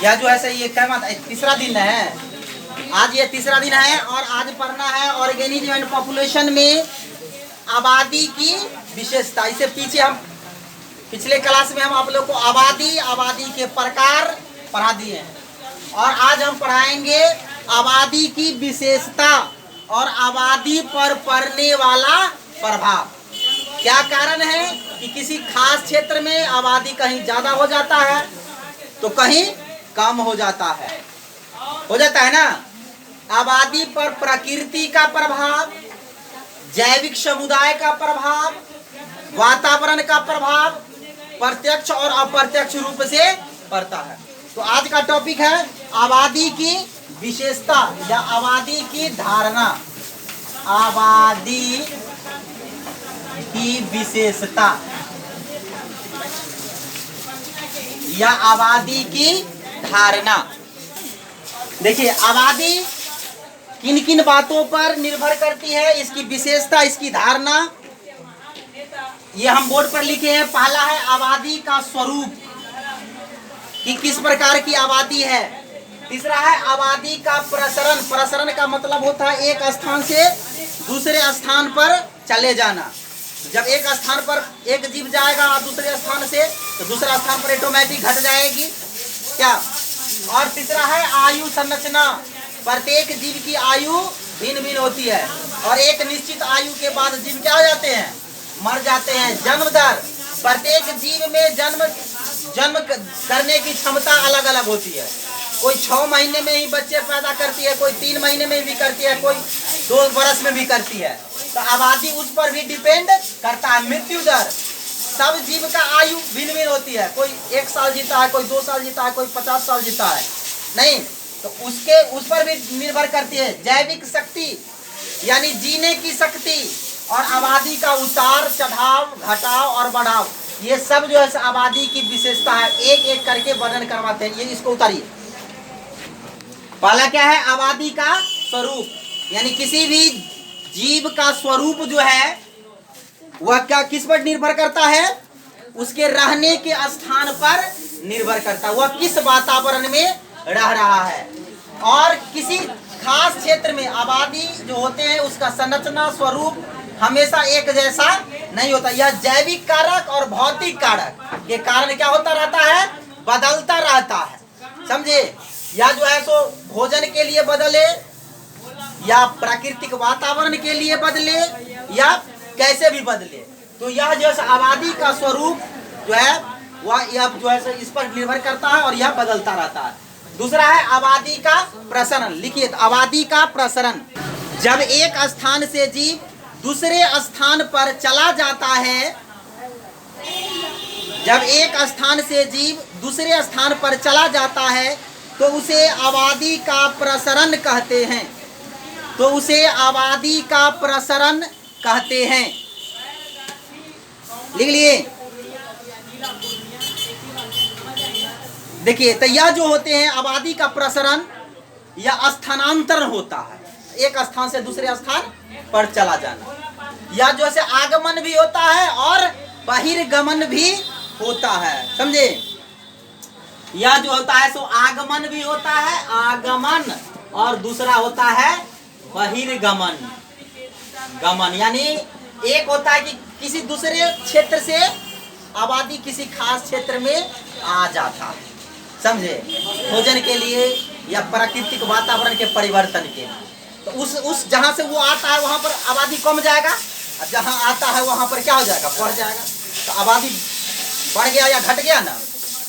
यह जो है ये क्या तीसरा दिन है, आज ये तीसरा दिन है और आज पढ़ना है ऑर्गेनिज्म एंड पॉपुलेशन में आबादी की विशेषता। इससे पीछे हम पिछले क्लास में हम आप लोग को आबादी के प्रकार पढ़ा दिए हैं और आज हम पढ़ाएंगे आबादी की विशेषता और आबादी पर पड़ने वाला प्रभाव। क्या कारण है कि किसी खास क्षेत्र में आबादी कहीं ज़्यादा हो जाता है तो कहीं कम हो जाता है ना। आबादी पर प्रकृति का प्रभाव, जैविक समुदाय का प्रभाव, वातावरण का प्रभाव प्रत्यक्ष और अप्रत्यक्ष रूप से पड़ता है। तो आज का टॉपिक है आबादी की विशेषता या आबादी की धारणा। आबादी की विशेषता या आबादी की धारणा। देखिए, आबादी किन किन बातों पर निर्भर करती है, इसकी विशेषता, इसकी धारणा, ये हम बोर्ड पर लिखे हैं। पहला है आबादी का स्वरूप कि किस प्रकार की आबादी है। तीसरा है आबादी का प्रसरण। प्रसरण का मतलब होता है एक स्थान से दूसरे स्थान पर चले जाना। जब एक स्थान पर एक जीव जाएगा दूसरे स्थान से तो दूसरा स्थान पर ऑटोमेटिक घट जाएगी क्या। और तीसरा है आयु संरचना। प्रत्येक जीव की आयु भिन्न भिन्न होती है और एक निश्चित आयु के बाद जीव क्या हो जाते हैं, मर जाते हैं। जन्म दर, प्रत्येक जीव में जन्म करने की क्षमता अलग अलग होती है। कोई 6 महीने में ही बच्चे पैदा करती है, कोई 3 महीने में भी करती है, कोई 2 बरस में भी करती है। तो आबादी उस पर भी डिपेंड करता है। मृत्यु दर, सब जीव का आयु भिन्न भिन्न होती है। कोई 1 साल जीता है, कोई 2 साल जीता है, कोई 50 साल जीता है, नहीं तो उस पर भी निर्भर करती है। जैविक शक्ति यानी जीने की शक्ति और आबादी का उतार चढ़ाव, घटाव और बढ़ाव, ये सब जो है आबादी की विशेषता है। एक एक करके वर्णन करवाते हैं। ये इसको उतारिए। पहला क्या है, आबादी का स्वरूप, यानी किसी भी जीव का स्वरूप जो है वह क्या किस पर निर्भर करता है, उसके रहने के स्थान पर निर्भर करता है। वह किस वातावरण में रह रहा है और किसी खास क्षेत्र में आबादी जो होते हैं उसका संरचना स्वरूप हमेशा एक जैसा नहीं होता। यह जैविक कारक और भौतिक कारक के कारण क्या होता रहता है, बदलता रहता है। समझे, या जो है सो भोजन के लिए बदले या प्राकृतिक वातावरण के लिए बदले या कैसे भी बदले। तो यह जो है आबादी का स्वरूप जो है वह यह जो है इस पर निर्भर करता है और यह बदलता रहता है। दूसरा है आबादी का प्रसरण। लिखिए, आबादी का प्रसरण, जब एक स्थान से जीव दूसरे स्थान पर चला जाता है, जब एक स्थान से जीव दूसरे स्थान पर चला जाता है तो उसे आबादी का प्रसरण कहते हैं। तो उसे आबादी का प्रसरण कहते हैं। लिख लिए। देखिए, तो यह जो होते हैं आबादी का प्रसरण या स्थानांतरण होता है, एक स्थान से दूसरे स्थान पर चला जाना। या जो है आगमन भी होता है और बहिर्गमन भी होता है। समझे, यह जो होता है सो आगमन भी होता है, आगमन, और दूसरा होता है बहिर्गमन। गमन यानी एक होता है कि किसी दूसरे क्षेत्र से आबादी किसी खास क्षेत्र में आ जाता है। समझे, भोजन के लिए या प्राकृतिक वातावरण के परिवर्तन के लिए। तो उस जहाँ से वो आता है वहाँ पर आबादी कम जाएगा और जहाँ आता है वहाँ पर क्या हो जाएगा, बढ़ जाएगा। तो आबादी बढ़ गया या घट गया ना।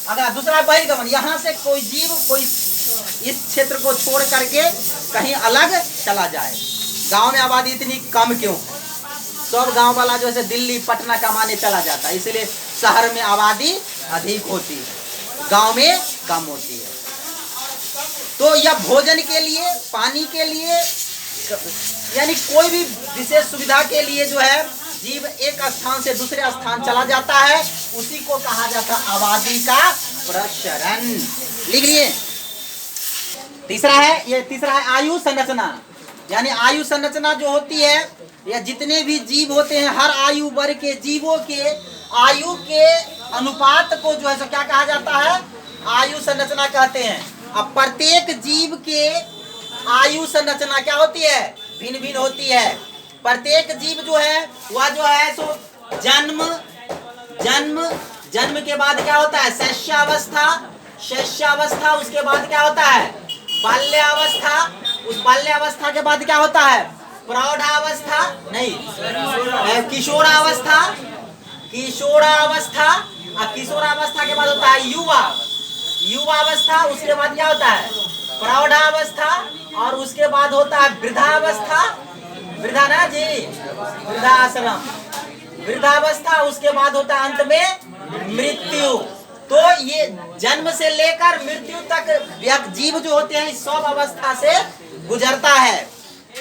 अगर दूसरा बहिर्गमन, यहाँ से कोई जीव कोई इस क्षेत्र को छोड़ करके कहीं अलग चला जाए। गांव में आबादी इतनी कम क्यों है, सब गांव वाला जो है दिल्ली पटना कमाने चला जाता है, इसलिए शहर में आबादी अधिक होती है, गांव में कम होती है। तो यह भोजन के लिए, पानी के लिए, यानी कोई भी विशेष सुविधा के लिए जो है जीव एक स्थान से दूसरे स्थान चला जाता है, उसी को कहा जाता है आबादी का प्रसरण। लिख लिए। तीसरा है आयु संरचना। यानी आयु संरचना जो होती है, या जितने भी जीव होते हैं, हर आयु वर्ग के जीवों के आयु के अनुपात को जो है सो क्या कहा जाता है? आयु संरचना कहते हैं। अब प्रत्येक जीव के आयु संरचना क्या होती है? भिन्न भिन्न होती है। प्रत्येक जीव जो है वह जो है सो जन्म जन्म जन्म के बाद क्या होता है? शैशवावस्था, शैशवावस्था उसके बाद क्या होता है? बाल्यावस्था, उस बाल्यावस्था के बाद क्या होता है? प्रौढ़ावस्था नहीं, किशोरावस्था, किशोरावस्था, और किशोरावस्था के बाद होता है युवा, युवावस्था, उसके बाद क्या होता है? प्रौढ़ावस्था, और उसके बाद होता है वृद्धावस्था, वृद्धा ना जी, वृद्धाश्रम, वृद्धावस्था, उसके बाद होता है अंत में मृत्यु। तो ये जन्म से लेकर मृत्यु तक जीव जो होते हैं इस सब अवस्था से गुजरता है।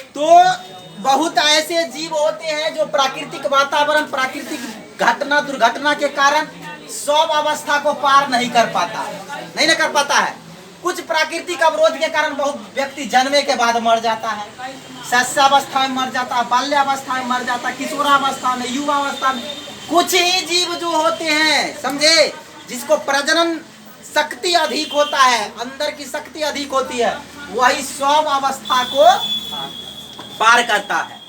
तो बहुत ऐसे जीव होते हैं जो प्राकृतिक वातावरण, प्राकृतिक घटना दुर्घटना के कारण सब अवस्था को पार नहीं कर पाता, नहीं ना कर पाता है। कुछ प्राकृतिक अवरोध के कारण बहुत व्यक्ति जन्मे के बाद मर जाता है, शैशवावस्था में मर जाता है, बाल्यावस्था में मर जाता है, किशोरावस्था में, युवावस्था में। कुछ ही जीव जो होते हैं समझे, जिसको प्रजनन शक्ति अधिक होता है, अंदर की शक्ति अधिक होती है, वही सब अवस्था को पार करता है।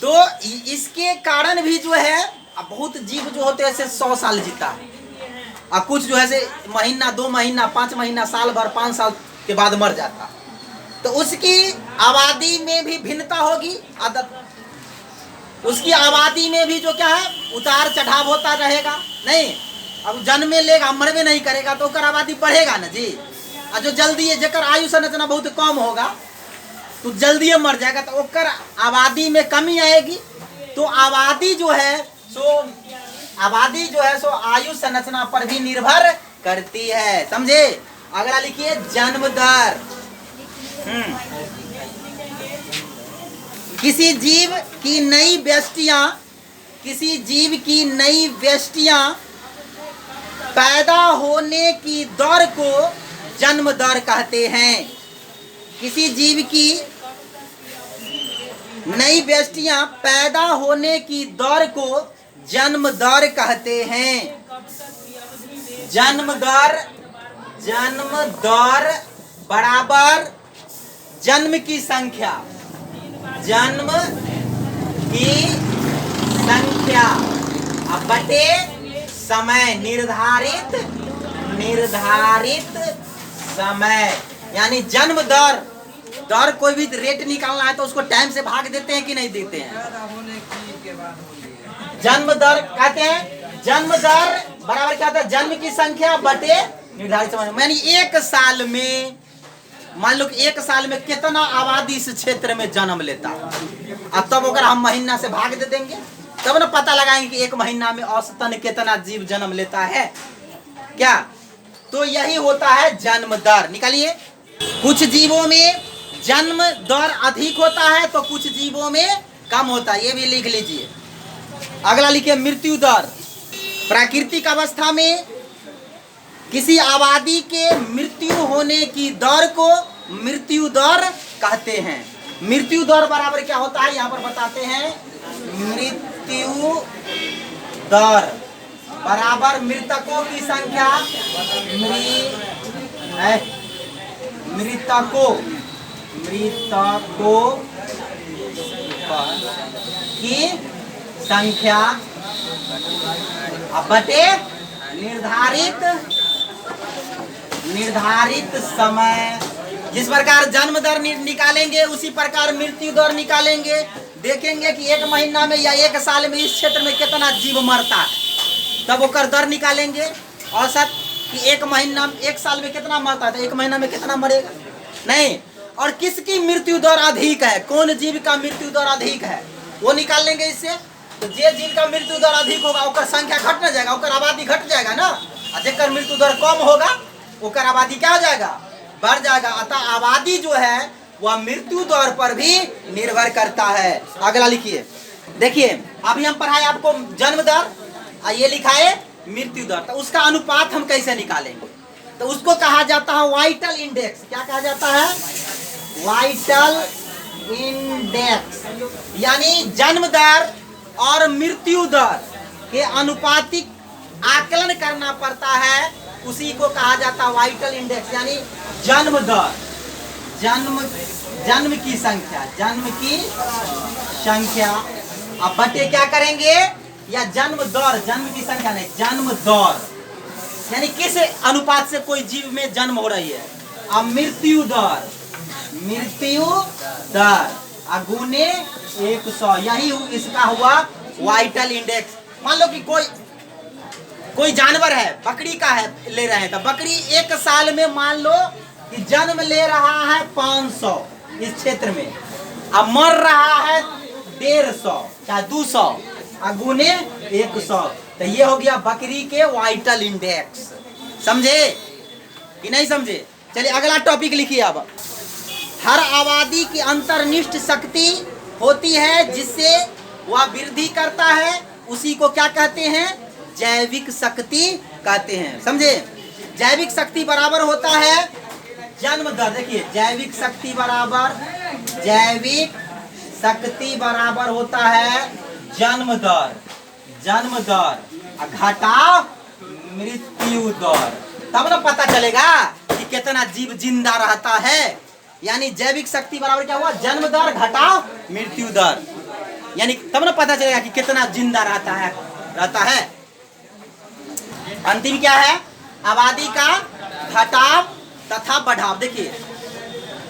तो इसके कारण भी जो है बहुत जीव जो होते हैं ऐसे 100 साल जीता है, और कुछ जो है से महीना, 2 महीना, 5 महीना, साल भर, 5 साल के बाद मर जाता है। तो उसकी आबादी में भी भिन्नता होगी, आदत उसकी आबादी में भी जो क्या है उतार चढ़ाव होता रहेगा। नहीं, अब जन्म में लेगा, मरबे नहीं करेगा तो ओकर आबादी बढ़ेगा ना जी। और जो जल्दी है, जेकर आयु संरचना बहुत कम होगा तो जल्दी मर जाएगा, तो ओकर आबादी में कमी आएगी। तो आबादी जो है सो आयु संरचना पर भी निर्भर करती है, समझे। अगला लिखिए जन्म दर। किसी जीव की नई व्यष्टियां पैदा होने की दर को जन्म दर कहते हैं। किसी जीव की नई व्यष्टियां पैदा होने की दर को जन्म दर कहते हैं। जन्म दर बराबर जन्म की संख्या, जन्म की संख्या अब बटे समय, निर्धारित समय। यानी जन्म दर, कोई भी रेट निकालना है तो उसको टाइम से भाग देते हैं कि नहीं देते हैं? जन्म दर कहते हैं, जन्म दर बराबर क्या होता है? जन्म की संख्या बटे निर्धारित समय। यानी एक साल में, मान लो कि 1 साल में कितना आबादी इस क्षेत्र में जन्म लेता है, अब तब अगर हम महीना से भाग दे देंगे तब ना पता लगाएंगे कि 1 महीना में औसतन कितना जीव जन्म लेता है क्या। तो यही होता है जन्म दर। निकालिए, कुछ जीवों में जन्म दर अधिक होता है तो कुछ जीवों में कम होता है, ये भी लिख लीजिए। अगला लिखिए मृत्यु दर। प्राकृतिक अवस्था में किसी आबादी के मृत्यु होने की दर को मृत्यु दर कहते हैं। मृत्यु दर बराबर क्या होता है यहाँ पर बताते हैं। मृत्यु दर बराबर मृतकों की संख्या, मृतकों की संख्या बटे निर्धारित समय। जिस प्रकार जन्म दर निकालेंगे उसी प्रकार मृत्यु दर निकालेंगे। देखेंगे कि 1 महीना में या 1 साल में इस क्षेत्र में कितना जीव मरता है, तब ओकर दर निकालेंगे। औसत कि 1 महीना, 1 साल में कितना मरता है तो 1 महीना में कितना मरेगा, नहीं। और किसकी मृत्यु दर अधिक है, कौन जीव का मृत्यु दर अधिक है, वो निकाल लेंगे इससे। तो जे जीव का मृत्यु दर अधिक होगा ओकर संख्या घट न जाएगा, ओकर आबादी घट जाएगा ना। और जेकर मृत्यु दर कम होगा ओकर आबादी क्या हो जाएगा, बढ़ जाएगा। अतः आबादी जो है वह मृत्यु दर पर भी निर्भर करता है। अगला लिखिए, देखिए अभी हम पढ़ाए आपको जन्म दर, ये लिखा है मृत्यु दर। तो उसका अनुपात हम कैसे निकालेंगे, तो उसको कहा जाता है वाइटल इंडेक्स। क्या कहा जाता है, वाइटल इंडेक्स। यानी जन्म दर और मृत्यु दर के अनुपातिक आकलन करना पड़ता है, उसी को कहा जाता है वाइटल इंडेक्स, यानी जन्म दर, जन्म की संख्या। अब बटे क्या करेंगे, या जन्म दर, जन्म की संख्या नहीं, जन्म दर, यानी किस अनुपात से कोई जीव में जन्म हो रही है। अब मृत्यु दर अगुने 100, यही इसका हुआ वाइटल इंडेक्स। मान लो कि कोई जानवर है, बकरी का है, ले रहे हैं, तो बकरी एक साल में मान लो कि जन्म ले रहा है 500 इस क्षेत्र में, अब मर रहा है 150 या 200 अगुने 100, तो ये हो गया बकरी के वाइटल इंडेक्स। समझे कि नहीं समझे? चलिए अगला टॉपिक लिखिए। अब हर आबादी की अंतर्निष्ठ शक्ति होती है जिससे वह वृद्धि करता है, उसी को क्या कहते हैं, जैविक शक्ति कहते हैं। समझे? जैविक शक्ति बराबर होता है जन्म दर। देखिए जैविक शक्ति बराबर होता है जन्म दर घटाव मृत्यु दर, तब ना पता चलेगा कि कितना जीव जिंदा रहता है। यानी जैविक शक्ति बराबर क्या हुआ, जन्म दर घटाव मृत्यु दर, यानी तब ना पता चलेगा कि कितना जिंदा रहता है। अंतिम क्या है, आबादी का घटाव तथा बढ़ाव। देखिए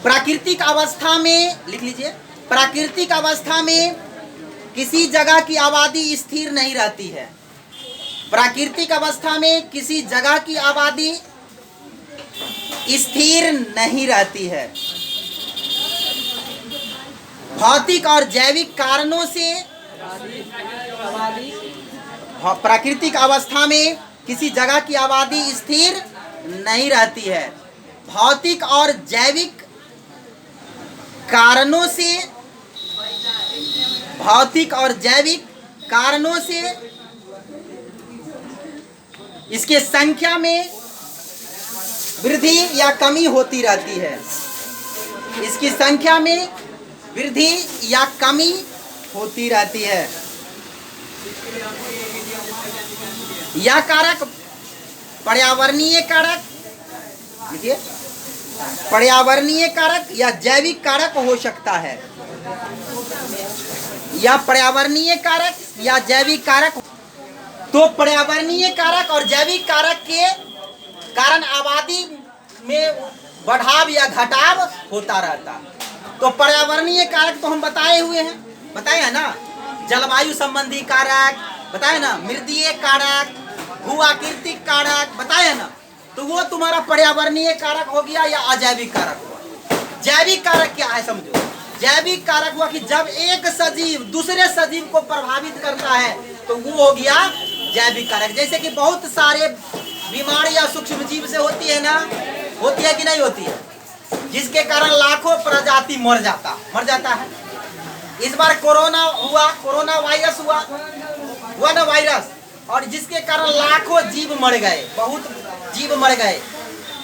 प्राकृतिक अवस्था में, लिख लीजिए, प्राकृतिक अवस्था में किसी जगह की आबादी स्थिर नहीं रहती है। प्राकृतिक अवस्था में किसी जगह की आबादी स्थिर नहीं रहती है। भौतिक और जैविक कारणों से प्राकृतिक अवस्था में किसी जगह की आबादी स्थिर नहीं रहती है। भौतिक और जैविक कारणों से इसके संख्या में वृद्धि या कमी होती रहती है। इसकी संख्या में वृद्धि या कमी होती रहती है। यह कारक पर्यावरणीय कारक, देखिए पर्यावरणीय कारक या जैविक कारक हो सकता है। या पर्यावरणीय कारक या जैविक कारक, तो पर्यावरणीय कारक और जैविक कारक के कारण आबादी में बढ़ाव या घटाव होता रहता। तो पर्यावरणीय कारक तो हम बताए हैं ना, जलवायु संबंधी कारक बताए ना, मृदीय कारक, भूआकृतिक कारक बताए ना, तो वो तुम्हारा पर्यावरणीय कारक हो गया या अजैविक कारक हुआ। जैविक कारक क्या है समझो, जैविक कारक हुआ कि जब एक सजीव दूसरे सजीव को प्रभावित करता है तो वो हो गया जैविक कारक। जैसे कि बहुत सारे बीमारियां सूक्ष्म जीव से होती है ना, होती है कि नहीं होती है, जिसके कारण लाखों प्रजाति मर जाता है। इस बार कोरोना वायरस हुआ ना वायरस, और जिसके कारण लाखों जीव मर गए, बहुत जीव मर गए।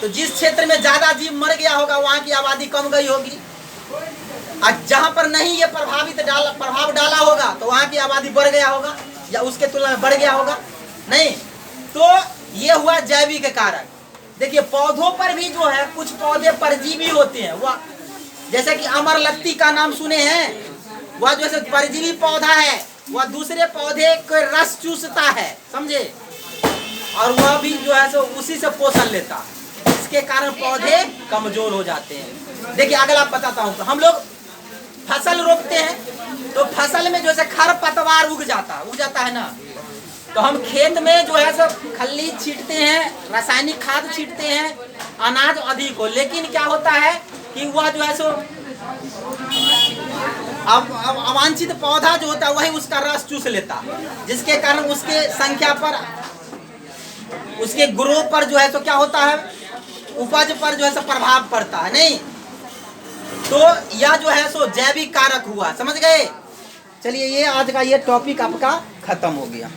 तो जिस क्षेत्र में ज्यादा जीव मर गया होगा वहां की आबादी कम गई होगी, और जहां पर नहीं ये प्रभाव डाला होगा तो वहां की आबादी बढ़ गया होगा या उसके तुलना में बढ़ गया होगा नहीं। तो ये हुआ जैविक कारक। देखिए पौधों पर भी जो है कुछ पौधे परजीवी होते हैं, वह जैसे कि अमरलत्ती का नाम सुने हैं, वह जो है परजीवी पौधा है, वह दूसरे पौधे को रस चूसता है, समझे, और वह भी जो है सो उसी से पोषण लेता है, इसके कारण पौधे कमजोर हो जाते हैं। देखिए अगला बताता हूँ, तो हम लोग फसल रोपते हैं तो फसल में जो है खरपतवार उग जाता है ना, तो हम खेत में जो है सब खल्ली छींटते हैं, रासायनिक खाद छींटते हैं, अनाज अधिक हो, लेकिन क्या होता है कि वह जो है सो अब अवांछित पौधा जो होता है वही उसका रस चूस लेता, जिसके कारण उसके संख्या पर, उसके ग्रो पर जो है तो क्या होता है, उपज पर जो है सो प्रभाव पड़ता है नहीं। तो यह जो है सो जैविक कारक हुआ, समझ गए। चलिए ये आज का ये टॉपिक आपका खत्म हो गया।